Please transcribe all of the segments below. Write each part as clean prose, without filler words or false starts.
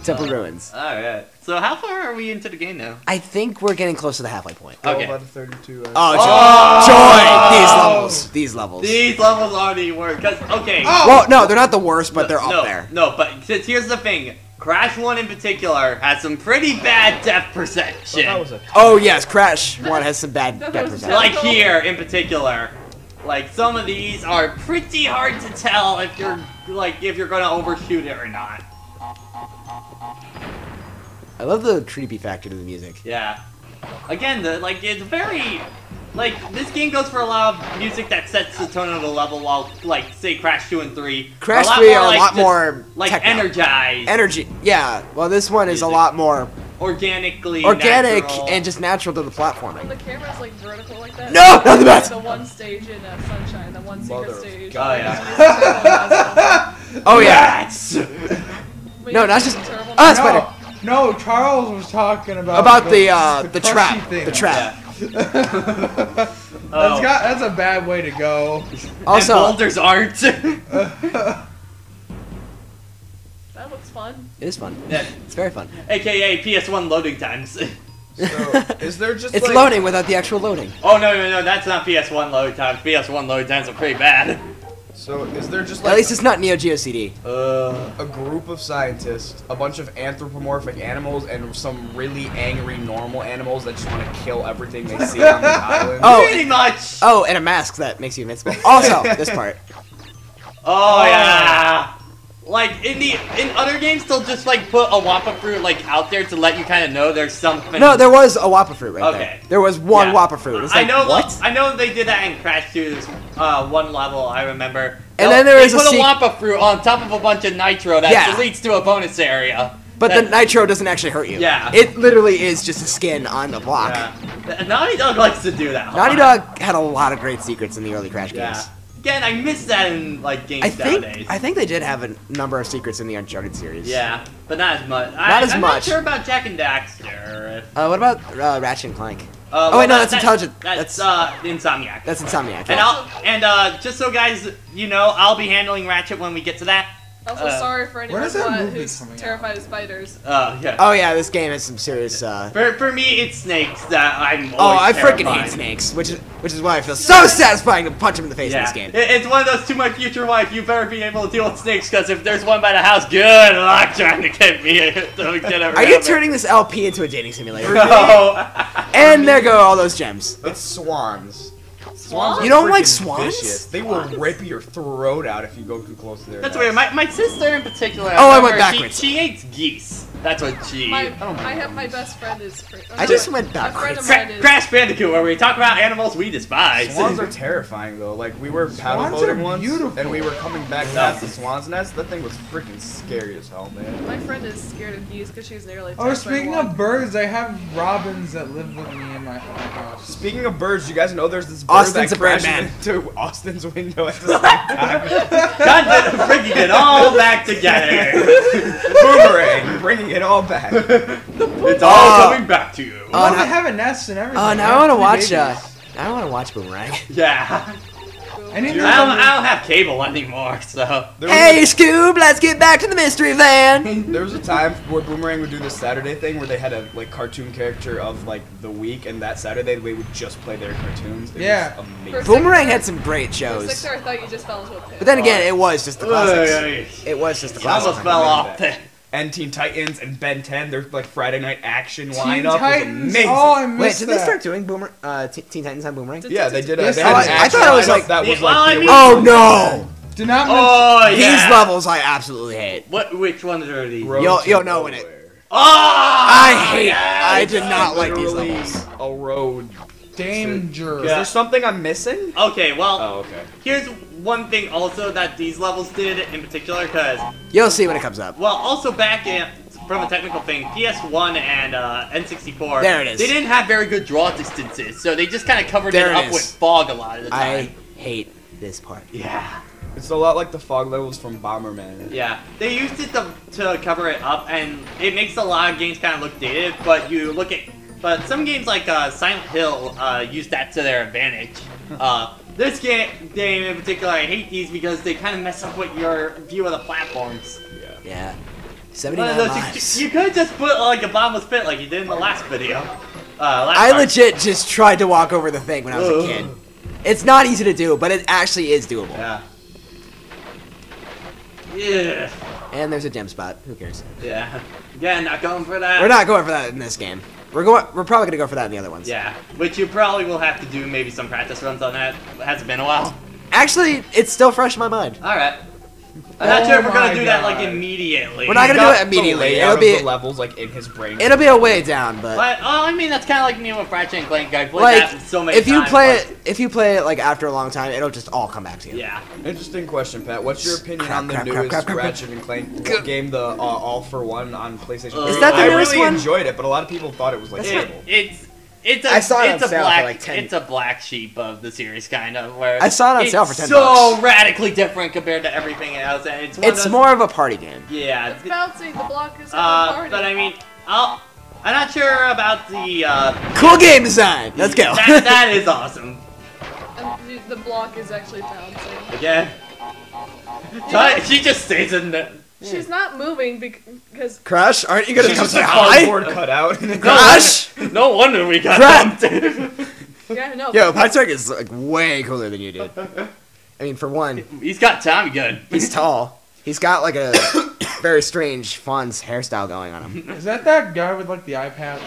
Temple Ruins. Alright. So how far are we into the game now? I think we're getting close to the halfway point. Okay. 12 out of 32. Joy! These levels. These levels already work. Cause okay. Well, no, they're not the worst, but they're up there. No, but here's the thing. Crash 1 in particular has some pretty bad depth perception. Oh yes, Crash 1 has some bad depth perception. Like here in particular. Like some of these are pretty hard to tell if you're gonna overshoot it or not. I love the creepy factor to the music. Yeah. Again, it's very this game goes for a lot of music that sets the tone of the level, while say Crash 2 and 3. Crash 3 are a lot more techno. energized. Energy. Yeah. Well, this one is a lot more organic natural. And just natural to the platforming. The camera's like vertical like that. No, not the best. The one stage in Sunshine, the one secret stage. Oh yeah. Oh yeah. Yes. No, not just. Spider. No, Charles was talking about the trap. Thing. The trap. Yeah. That's a bad way to go. Also, and boulders aren't. That looks fun. It is fun. Yeah. It's very fun. AKA PS1 loading times. So, is there just It's loading without the actual loading. Oh no, that's not PS1 load times. PS1 load times are pretty bad. So, is there just At least it's not Neo Geo CD. a group of scientists, a bunch of anthropomorphic animals, and some really angry normal animals that just want to kill everything they see on the island? Pretty much. Oh, and a mask that makes you invincible. Also, this part. Oh yeah. Like in other games, they'll just put a Wappa fruit out there to let you kind of know there's something. No, there was a Wappa fruit right there. There was one Wappa fruit. It's like, what? I know they did that in Crash 2's one level. I remember. And then there is a Wappa fruit on top of a bunch of nitro that leads to a bonus area. But the nitro doesn't actually hurt you. Yeah. It literally is just a skin on the block. Yeah. Naughty Dog likes to do that. Naughty Dog had a lot of great secrets in the early Crash games. Again, I miss that in games nowadays. I think they did have a number of secrets in the Uncharted series. Yeah, but not as much. I'm not sure about Jack and Daxter. What about Ratchet and Clank? Oh wait, no, that's Intelligent. That's Insomniac. That's Insomniac. And just so guys, I'll be handling Ratchet when we get to that. Also, sorry for anyone who's terrified of spiders. Yeah. Oh yeah, this game has some serious. For me, it's snakes that I'm. I freaking hate snakes, which is why I feel so satisfying to punch him in the face in this game. It's one of those, to my future wife, you better be able to deal with snakes, because if there's one by the house, good luck trying to get me to get around. Are you turning this LP into a dating simulator? No. And there go all those gems. It's swans. Swans? You don't like swans? Vicious. They will rip your throat out if you go too close to their That's nest. weird. My sister in particular. I went backwards. She hates geese. That's what she. My best friend is. I just went backwards. Crash Bandicoot, where we talk about animals we despise. Swans are terrifying though. We were paddle boating once, and we were coming back past the swan's nest. That thing was freaking scary as hell, man. My friend is scared of geese because she's nearly. Oh, speaking of birds, I have robins that live with me in my house. Speaking of birds, you guys know there's this bird Austin's that a bird crashes man. into Austin's window at the same time. God, bringing it all back together. Boomerang, bringing it all back. It's all coming back to you. Oh, they have a nest and everything. Oh, now I want to watch. I want to watch Boomerang. Yeah. I don't have cable anymore, so. Hey, Scoob, let's get back to the mystery van. There was a time where Boomerang would do this Saturday thing where they had a cartoon character of the week, and that Saturday they would just play their cartoons. It was amazing. Boomerang had some great shows. For I thought you just fell into a pit. But then again, it was just the classics. It was just the classics. Almost fell off. And Teen Titans and Ben 10, their Friday night action Teen lineup Titans? was amazing. Oh, I missed Wait, did they that. start doing Teen Titans on Boomerang? Yeah, they did. Yes, They had an I action thought it was lineup that was Oh no! Do not Oh, yeah. These levels I absolutely hate. Which ones are these? You'll know in it. Oh! I did not like these levels. A road. Danger. Is there something I'm missing? Okay, well, okay. Here's one thing also that these levels did in particular, because... You'll see when it comes up. Well, also back in... From a technical thing, PS1 and N64, there it is. They didn't have very good draw distances, so they just kind of covered it up with fog a lot of the time. I hate this part. Yeah. It's a lot like the fog levels from Bomberman. Yeah, they used it to cover it up, and it makes a lot of games kind of look dated, but you look at... But some games like Silent Hill use that to their advantage. This game in particular, I hate these because they kind of mess up with your view of the platforms. Yeah. 79 lives. You could just put like a bottomless pit like you did in the last video. I legit just tried to walk over the thing when I was a kid. It's not easy to do, but it actually is doable. Yeah. Yeah. And there's a gem spot. Who cares? Yeah. Again, not going for that. We're not going for that in this game. We're probably gonna go for that in the other ones. Yeah, which you probably will have to do maybe some practice runs on that. It hasn't been a while. Actually, it's still fresh in my mind. All right. I'm not sure if we're gonna do that like God. immediately. We're not gonna do it immediately. It'll be the levels like in his brain. It'll be a way down, but I mean that's kind of like me with Fracture and Clank. I played like that so many if you times, play it like after a long time, it'll just all come back to you. Yeah. Interesting question, Pat. What's your opinion Crap, on the crap, newest crap, crap, crap. Ratchet and Clank game, the All for One on PlayStation? Is that the I newest really one? enjoyed it, but a lot of people thought it was like terrible. I saw it on sale for black, like 10. It's a black sheep of the series, kind of. Where I saw it on sale for $10. It's so radically different compared to everything else, and It's more of a party game. Yeah. It's bouncy. The block is a party. But I mean, I'm not sure about the Cool game design. Let's go. that is awesome. And the block is actually bouncing. Again. She just stays in there. She's not moving because. Crush, aren't you gonna It's come just say a hi? cardboard cutout. Crush. No wonder we got Crap. bumped. Yeah, no. Yo, Patrick is like way cooler than you, dude. I mean, for one, He's got Tommy gun. he's tall. He's got like a very strange Fonz hairstyle going on him. Is that guy with like the eye patch?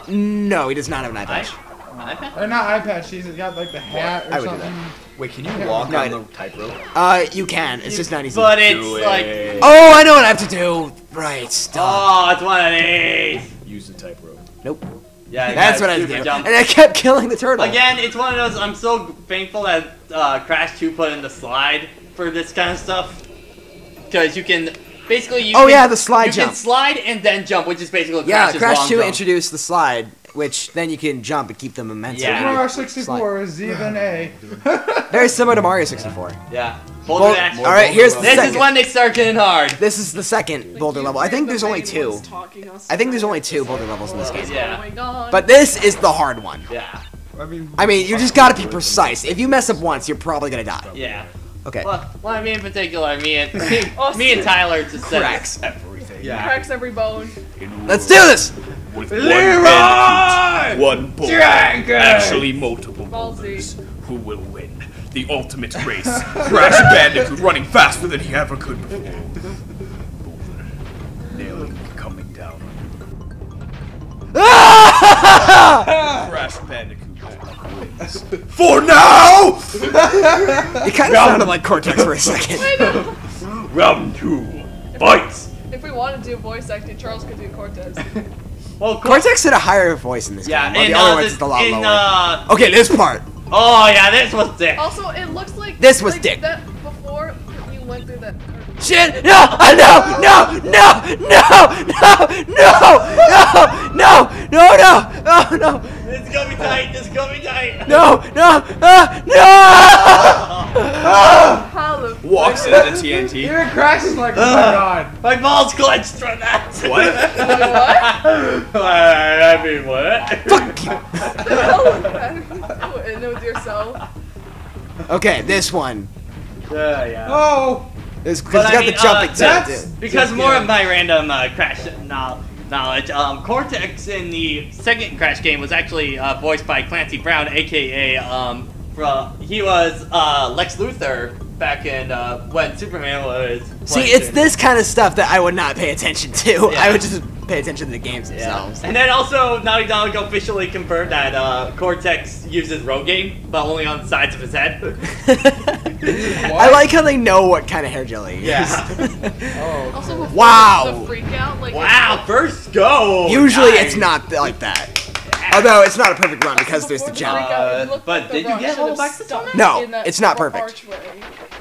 No, he does not have an eye patch. iPad? Or not eye patch, he's got like the hat or I would do something. Wait, can you walk No, on the tightrope? You can. It's just not easy. But it's Do like, it. Oh, I know what I have to do. Right, stop. oh, it's one of these. Use the tightrope. Nope. Yeah, That's what I have to do. And I kept killing the turtle. Again, it's one of those. I'm so thankful that Crash 2 put in the slide for this kind of stuff, because you can basically the slide you jump. can slide and then jump, which is basically Yeah, Crash's Crash long 2 jump. introduced the slide, which then you can jump and keep the momentum. Yeah. Mario 64 is Z then A. Very similar to Mario 64. Yeah. Well, Boulder Dash. all right, here's the This second. is when they start getting hard. This is the second boulder level. I think there's only 2. I think there's only 2 boulder levels in this game. Yeah. But this is the hard one. Yeah. I mean, you just gotta be precise. If you mess up once, you're probably gonna die. Yeah. Okay. Well, I mean, in particular, me and Tyler just said Cracks. Everything. Yeah. Cracks every bone. Let's do this! With Leroy! one Bandicoot, one bull, Dragon! actually multiple Ballsy. boulders. Who will win? The ultimate race. Crash Bandicoot running faster than he ever could before. Boulder, nailing coming down. Crash Bandicoot wins. For now! It kind of sounded like Cortex for a second. Round 2. Fight! If we wanted to do voice acting, Charles could do Cortez. Well, Cortex had a higher voice in this Yeah, game. in, While the other ones is a lot lower. Okay, this part. Oh yeah, this was sick. Also, it looks like This was like dick. That before you went through that. Shit! No! No! No! No! No! No! No! No! No! Oh no! This is gonna be tight. This is gonna be tight. No! No! No! Hollow. Walks into the TNT. Even Crash is like, oh my god. My balls clenched from that. What? I mean, what? Fuck you! And with yourself. Okay, this one. Yeah. Oh! This But because I got mean, the jumping that's- too. Because more of my random Crash knowledge, Cortex in the second Crash game was actually voiced by Clancy Brown, aka he was Lex Luthor back in when Superman was. See, it's this kind of stuff that I would not pay attention to. Yeah. I would just pay attention to the games Yeah. themselves. And then also, Naughty Dog officially confirmed that Cortex uses Rogaine, but only on the sides of his head. I like how they know what kind of hair jelly he is. Oh. Also, before Wow. the freak out, like Wow, first go! Usually Nice. it's not like that. Although it's not a perfect run because there's the before jump. freak out, it looked but like the did you rock get should all have back to stuck Sonic? No, in that it's not little perfect. archway.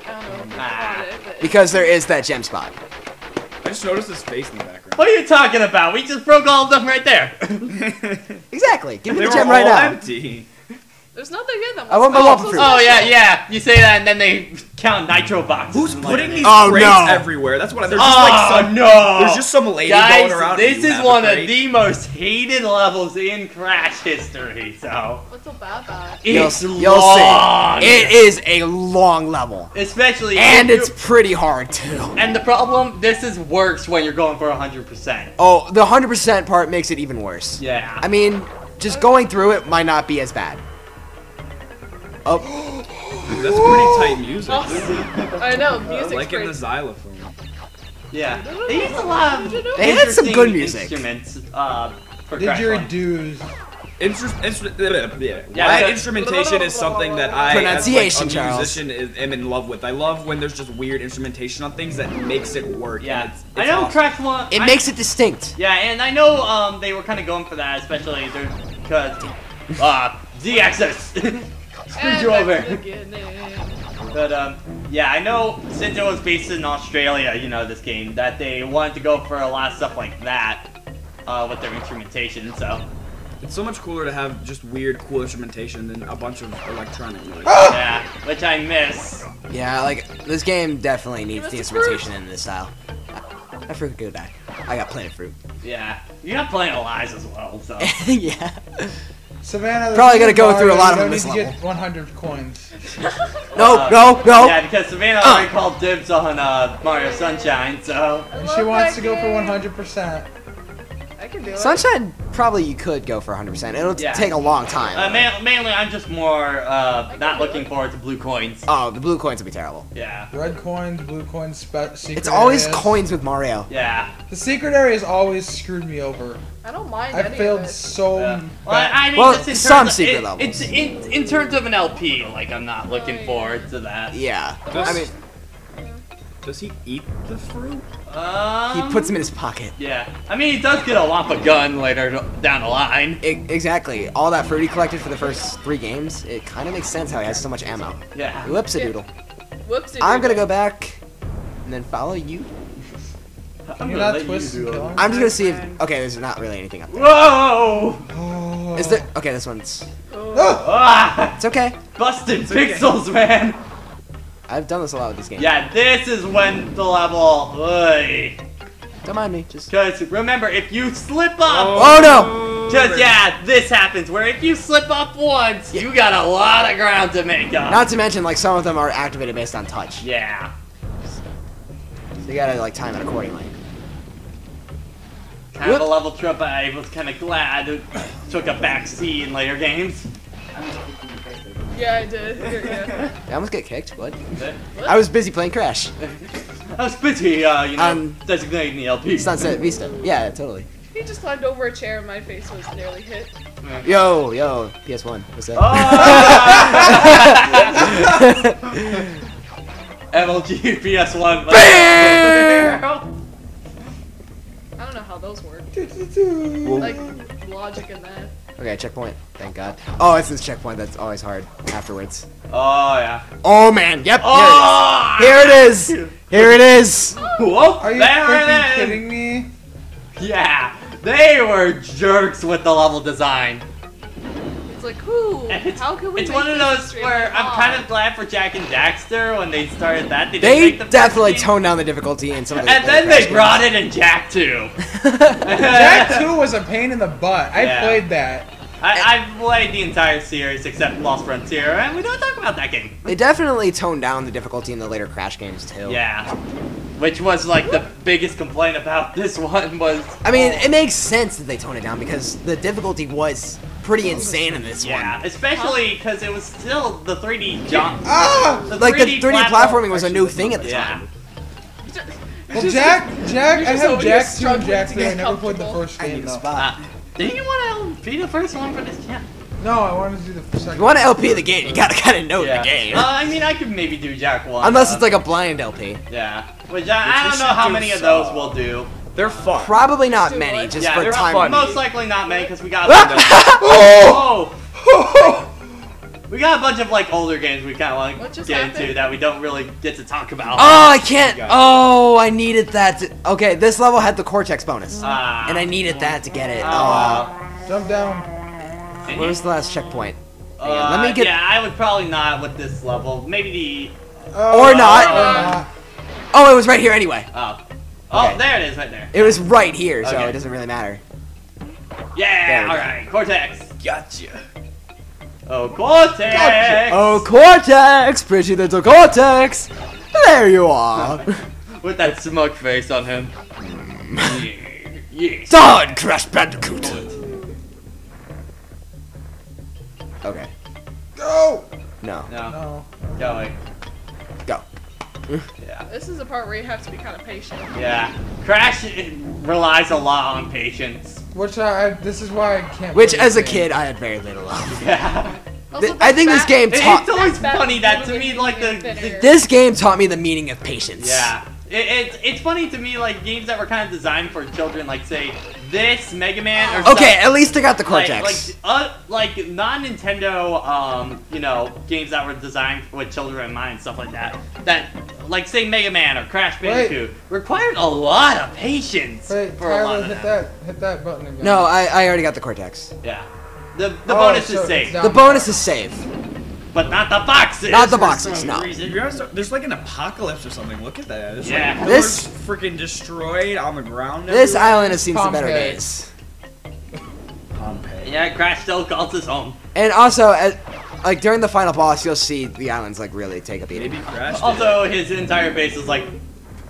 I don't know if you Ah. caught it, but Because there is that gem spot. I just noticed his face in the background. What are you talking about? We just broke all of them right there. Exactly. Give me They the were gem right all now. empty. there's nothing in them. I want my Oh, Whopper so fruit. Oh yeah, yeah. You say that, and then they count nitro boxes. Who's in putting later these games. crates no. everywhere? That's what there's just like some no. There's just some lady Guys, going around. this and you is have a one of crate. the most hated levels in Crash history. So What's so bad about it? it's You'll long. see. It is a long level. Especially And if it's you- pretty hard, too. and the problem, this is worse when you're going for 100%. Oh, the 100% part makes it even worse. Yeah. I mean, just going through it might not be as bad. Oh, That's pretty tight music. I know, music's Like in great. the xylophone. Yeah. They used a lot of They had some interesting good music. instruments for Crash 1. Didgeridoos. Yeah, Instrumentation is something that I, Pronunciation, as like, a Charles. musician, am in love with. I love when there's just weird instrumentation on things that makes it work. Yeah. and it's I know awesome. Crash 1. it makes it distinct. Yeah, and I know they were kind of going for that, especially because Z-Axis screwed you over. But yeah, I know since it was based in Australia, you know, this game, that they wanted to go for a lot of stuff like that with their instrumentation. So It's so much cooler to have just weird, cool instrumentation than a bunch of electronic noise. yeah, which I miss. Yeah, like, this game definitely needs the the instrumentation in this style. I fruit go back. I got plenty of fruit. Yeah, you got playing Elias as well. So Yeah. Savannah, Probably gonna go Mario, through a lot of you them don't this need to level. get 100 coins. No, no, no. Yeah, because Savannah already called dibs on Mario Sunshine, so I And love she wants that to go for game. 100%. I can do it. Sunshine, probably you could go for 100%. It'll Yeah. take a long time. mainly I'm just more not looking forward to blue coins. Oh, the blue coins will be terrible. Yeah, Red coins, blue coins, secret It's always areas. coins with Mario. yeah. The secret areas always screwed me over. I don't mind I any failed of it. so Well, bad. I mean, Well, just in terms some of, secret levels. It's in terms of an LP. Like I'm not looking forward to that. Yeah. I mean, Does he eat the fruit? he puts them in his pocket. Yeah, I mean he does get a Wampa gun later down the line. Exactly. All that fruit he collected for the first 3 games, it kind of makes sense how he has so much ammo. Yeah. Whoops-a-doodle. Whoopsie. I'm gonna go back and then follow you. I'm You're gonna not let you twisting, do it. kill him. I'm just gonna see if... Okay, there's not really anything up there. Whoa! Oh. Is there... Okay, this one's... Ah, It's okay. busted pixels, man. I've done this a lot with this game. Yeah, this is when the level. Don't mind me. Just... Because remember, if you slip up, Oh, no! just yeah, this happens. Where if you slip up once, you got a lot of ground to make up. Not to mention, like, some of them are activated based on touch. Yeah. So you gotta, like, time it accordingly. Kind of a level trip. I was kind of glad it took a back seat in later games. Yeah, I did. Yeah. I almost get kicked. What? I was busy playing Crash. I was busy, designating the LP. Sunset Vista. Yeah, totally. He just climbed over a chair and my face was nearly hit. Yo, PS1. What's up? MLG PS1. Bam! I don't know how those work. Whoa. Like, logic in that. Okay, checkpoint. Thank God. Oh, it's this checkpoint that's always hard afterwards. Oh yeah. Oh man, yep. Oh! Here it is. Here it is. Whoa! Are you There freaking it is. kidding me? Yeah, they were jerks with the level design. It's like, who? How can we It's make one of this those extremely where I'm kind hard? of glad for Jack and Daxter when they started that. They, didn't They make the first definitely game. toned down the difficulty in some of the And then Crash they brought it in Jack 2. Jack 2 was a pain in the butt. I Yeah. played that. I've played the entire series except Lost Frontier, and we don't talk about that game. They definitely toned down the difficulty in the later Crash games too. Yeah. Which was like the biggest complaint about this one was... I mean, it makes sense that they toned it down because the difficulty was pretty insane in this Yeah, one. especially because it was still the 3D jump. Ah! Like the 3D platforming was a new thing at the Yeah. time. Well, Jack, I just have over here Jack 2 and struggling Jack to 3. I get never played the comfortable. first game, though. Didn't you want to be the first one for this? Yeah. No, I wanted to do the second. If you want to LP the game, you gotta kind of know Yeah. the game. I mean, I could maybe do Jack 1. Unless it's like a blind LP. Yeah. Which I don't we know should how do many of some. those we'll do. They're fun. Probably not Do many, what? just Yeah, for they're time. most likely not many because we got Oh! we got a bunch of like older games we kind of want What to just get happened? into that we don't really get to talk about. Oh, I can't. Oh, I needed that. Okay, this level had the Cortex bonus, Ah. and I needed that to get it. Jump down. Where was the last checkpoint? Hang on, let me get. Yeah, I would probably not with this level. Maybe Or not. Oh, it was right here anyway. Oh, Okay. there it is, right there. It was right here, so Okay. it doesn't really matter. Yeah, all right, Cortex. Gotcha. Oh, Cortex. Oh, Cortex! Pretty little Cortex! There you are! With that smug face on him. Yeah. Done, Crash Bandicoot! Okay. Go! No. No, No. going. Go. Yeah. This is the part where you have to be kind of patient. Yeah. Crash relies a lot on patience. Which this is why I can't. Which, play as a this kid, game. I had very little of. Yeah. Also, I think this game It's taught. always That's funny that to me, Bandicoot like being the thinner. This game taught me the meaning of patience. yeah. It's funny to me, like games that were kind of designed for children, like say this Mega Man or Okay, stuff, at least I got the Cortex. like non-Nintendo, you know, games that were designed with children in mind and stuff like that. That, like say Mega Man or Crash Bandicoot, required a lot of patience Wait, for a lot Tyler, of them. hit that button again. No, I already got the Cortex. Yeah. The bonus so is it's safe, down The bonus is save. but not the boxes. Not the for boxes, some no. reason. There's like an apocalypse or something. Look at that. There's Yeah. like This- pillars freaking destroyed on the ground. This everywhere. island has seen some better Pompeii. days. Pompeii. Yeah, Crash still calls his home. And also, like during the final boss, you'll see the islands like really take a beating. Maybe Crash. did Also, his entire base is like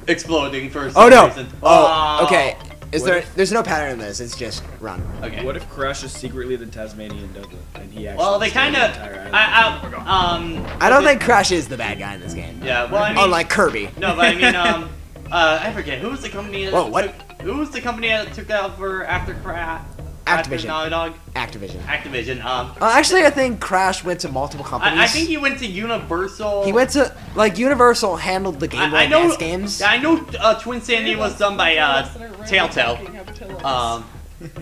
exploding for Oh some no! reason. Oh, okay. Is What there? if- There's no pattern in this. It's just run. Okay. What if Crash is secretly the Tasmanian devil and he actually? Well, they stole kind the of. entire island? I don't think Crash is the bad guy in this game. Yeah. Well, I mean. Unlike Kirby. No, but I mean, I forget who was the company. That Whoa, what? Who was the company that took over after Crash? Activision. After Naughty Dog. Activision. Activision. Actually, I think Crash went to multiple companies. I think he went to Universal. He went to like Universal handled the Game Boy I know. Advance games, I know. Twin Sandy was done by Telltale.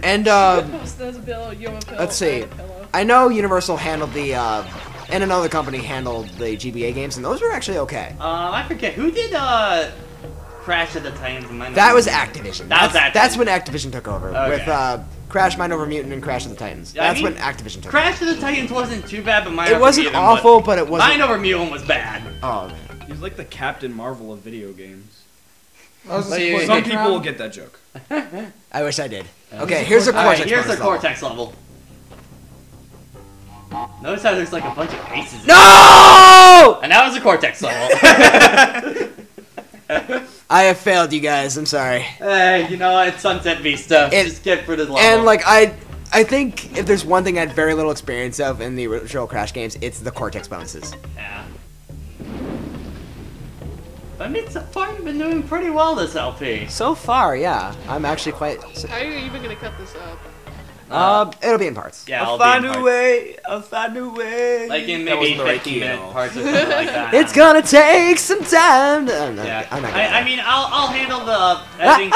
and let's see. I know Universal handled the and another company handled the GBA games, and those were actually okay. I forget who did Crash of the Titans. That was Activision. That was Activision. That's when Activision took over Okay. with Crash, Mind Over Mutant, and Crash of the Titans. Yeah, I That's mean, when Activision took Crash of the Titans wasn't too bad, but Mind over. It Over wasn't Mutant awful, but it wasn't. Mind Over Mutant was bad. Oh man. He's like the Captain Marvel of video games. I was But you- just Some playing people will around. get that joke. I wish I did. Okay, here's a All right, Cortex. here's the bonus level. Cortex level. Notice how there's like a bunch of faces. No! And that was the Cortex level. I have failed you guys. I'm sorry. Hey, you know, it's Sunset Vista. Just get for this level. And like I think if there's one thing I had very little experience of in the original Crash games, it's the Cortex bonuses. Yeah. I mean, so far you've been doing pretty well this LP. So far, yeah, I'm actually quite. How are you even gonna cut this up? It'll be in parts. Yeah, I'll be in find a parts. way. I'll find a way. Like in That maybe wasn't the right 15 key at minute all. parts or something like that. It's gonna take some time. I'm not Yeah. gonna I mean, I'll handle the editing.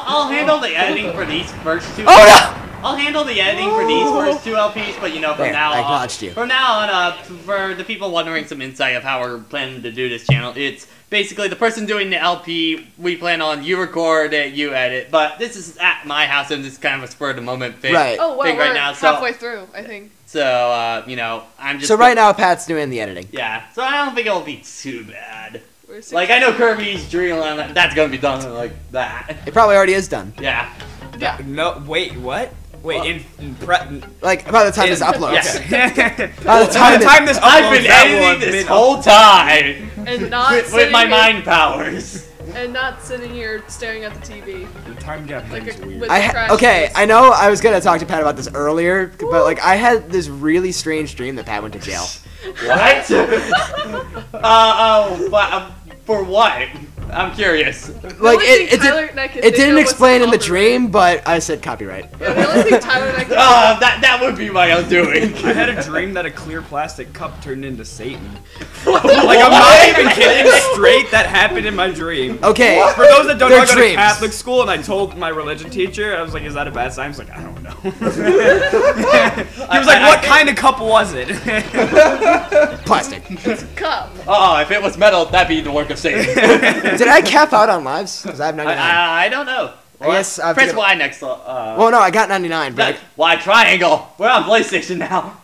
I'll handle the editing for these first two. Oh no! I'll handle the editing for these first two LPs, but you know, from There, now I on, acknowledged you. from now on, for the people wondering some insight of how we're planning to do this channel, it's basically the person doing the LP. We plan on you record it, you edit, but this is at my house and this is kind of a spur of the moment thing, Right. Oh, well, thing we're right now. So, halfway through, I think. you know, I'm just So right now, Pat's doing the editing. yeah. So I don't think it'll be too bad. We're six- Like I know Kirby's Dreamland, that's gonna be done like that. It probably already is done. Yeah. Yeah. No, wait, what? Wait, Well- Like by the time this In- uploads. Yeah. By the time this I've been that will have editing this been whole time And not with sitting my here, mind powers. and not sitting here staring at the TV. The time gap Like is a- weird. with- Okay, I know I was gonna talk to Pat about this earlier, but like I had this really strange dream that Pat went to jail. What? For what? I'm curious. Like only thing it Tyler and I could it think didn't of was explain in the boulder. dream, but I said copyright. Yeah, the only thing Tyler and I could That would be my undoing. I had a dream that a clear plastic cup turned into Satan. Like, I'm not even kidding. Straight, that happened in my dream. Okay. For those that don't know, They're I go to dreams. Catholic school, and I told my religion teacher, I was like, "Is that a bad sign?" He's like, "I don't know." He was like, "What kind of cup was it?" Plastic. cup. Oh, if it was metal, that'd be the work of Satan. Did I cap out on lives? Because I have 99. I don't know. I guess I have to press get- Y next. Well, no, I got 99, but Y triangle. We're on PlayStation now.